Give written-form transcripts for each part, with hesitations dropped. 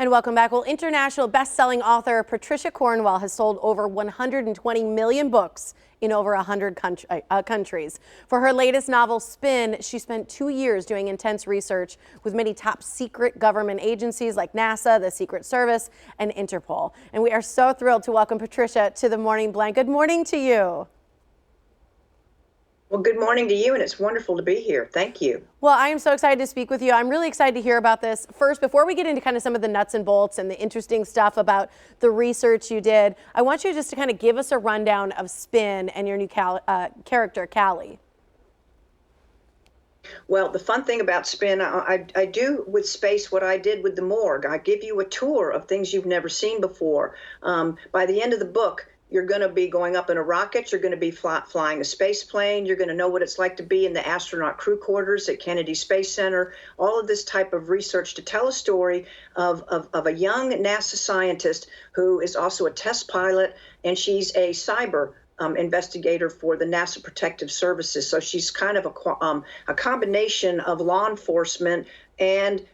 And welcome back. Well, international best-selling author Patricia Cornwell has sold over 120 million books in over 100 countries. For her latest novel, Spin, she spent 2 years doing intense research with many top secret government agencies like NASA, the Secret Service, and Interpol. And we are so thrilled to welcome Patricia to the Morning Blank. Good morning to you. Well, good morning to you, and it's wonderful to be here. Thank you. Well, I am so excited to speak with you. I'm really excited to hear about this. First, before we get into kind of some of the nuts and bolts and the interesting stuff about the research you did, I want you just to kind of give us a rundown of Spin and your new character, Callie. Well, the fun thing about Spin, I do with space what I did with the morgue. I give you a tour of things you've never seen before. By the end of the book, you're going to be going up in a rocket. You're going to be flying a space plane. You're going to know what it's like to be in the astronaut crew quarters at Kennedy Space Center. All of this type of research to tell a story of a young NASA scientist who is also a test pilot, and she's a cyber investigator for the NASA Protective Services. So she's kind of a combination of law enforcement and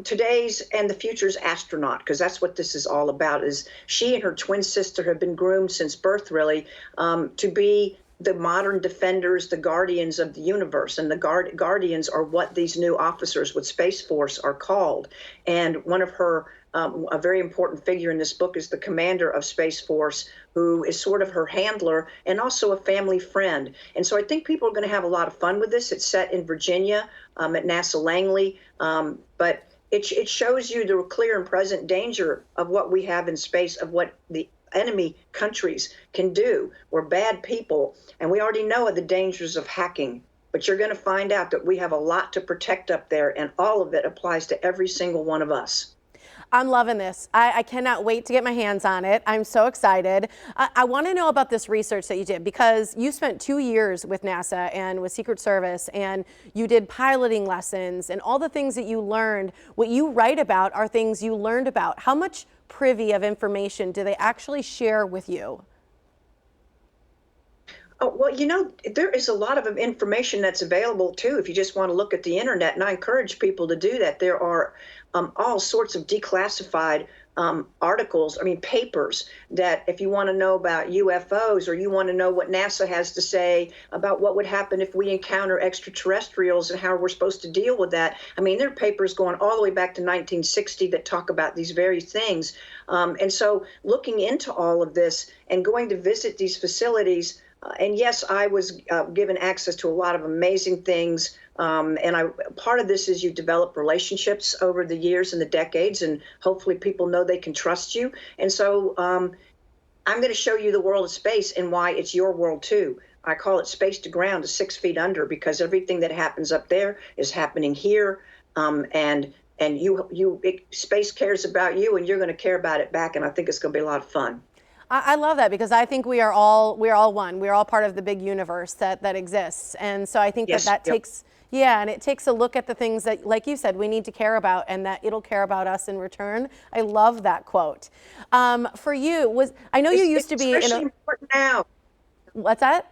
today's and the future's astronaut, because that's what this is all about. Is she and her twin sister have been groomed since birth, really, to be the modern defenders, the guardians of the universe. And the guardians are what these new officers with Space Force are called. And one of her a very important figure in this book is the commander of Space Force, who is sort of her handler and also a family friend. And so I think people are going to have a lot of fun with this. It's set in Virginia at NASA Langley, but it shows you the clear and present danger of what we have in space, of what the enemy countries can do. We're bad people, and we already know of the dangers of hacking. But you're going to find out that we have a lot to protect up there, and all of it applies to every single one of us. I'm loving this. I cannot wait to get my hands on it. I'm so excited. I want to know about this research that you did, because you spent 2 years with NASA and with Secret Service, and you did piloting lessons and all the things that you learned. What you write about are things you learned about. How much privy of information do they actually share with you? Oh, well, you know, there is a lot of information that's available, too, if you just want to look at the internet, and I encourage people to do that. There are all sorts of declassified articles, papers, that if you want to know about UFOs, or you want to know what NASA has to say about what would happen if we encounter extraterrestrials and how we're supposed to deal with that. There are papers going all the way back to 1960 that talk about these very things. And so looking into all of this and going to visit these facilities, and yes, I was given access to a lot of amazing things. And part of this is you develop relationships over the years and the decades, and hopefully people know they can trust you. And so I'm going to show you the world of space and why it's your world too. I call it space to ground, to 6 feet under, because everything that happens up there is happening here. And space cares about you, and you're going to care about it back. And I think it's going to be a lot of fun. I love that, because I think we are all one. We're all part of the big universe that exists. And so I think yes, that takes, and it takes a look at the things that, like you said, we need to care about, and that it'll care about us in return. I love that quote. For you, I know you used to be in a... important now. What's that?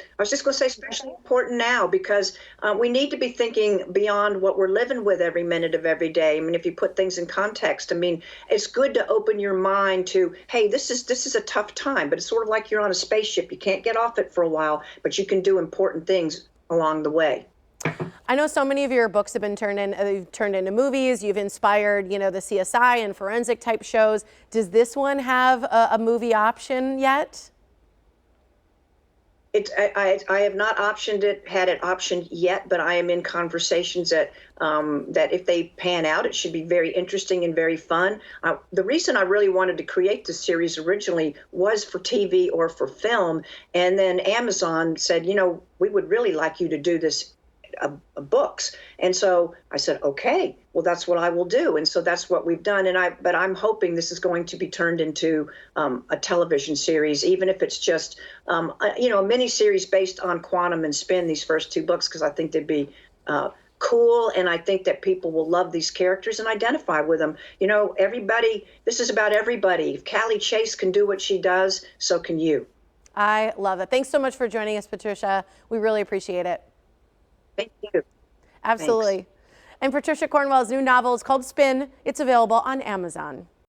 I was just going to say, especially important now, because we need to be thinking beyond what we're living with every minute of every day. If you put things in context, it's good to open your mind to, hey, this is a tough time, but it's sort of like you're on a spaceship. You can't get off it for a while, but you can do important things along the way. I know so many of your books have been turned into movies. You've inspired, the CSI and forensic type shows. Does this one have a movie option yet? I have not had it optioned yet, but I am in conversations that if they pan out, it should be very interesting and very fun. The reason I really wanted to create this series originally was for TV or for film, and then Amazon said, we would really like you to do this books. And so I said, okay, well, that's what I will do. And so that's what we've done. But I'm hoping this is going to be turned into a television series, even if it's just, a mini series based on quantum and spin, these first 2 books, because I think they'd be cool. And I think that people will love these characters and identify with them. This is about everybody. If Callie Chase can do what she does, so can you. I love it. Thanks so much for joining us, Patricia. We really appreciate it. Thank you. Absolutely. Thanks. And Patricia Cornwell's new novel is called Spin. It's available on Amazon.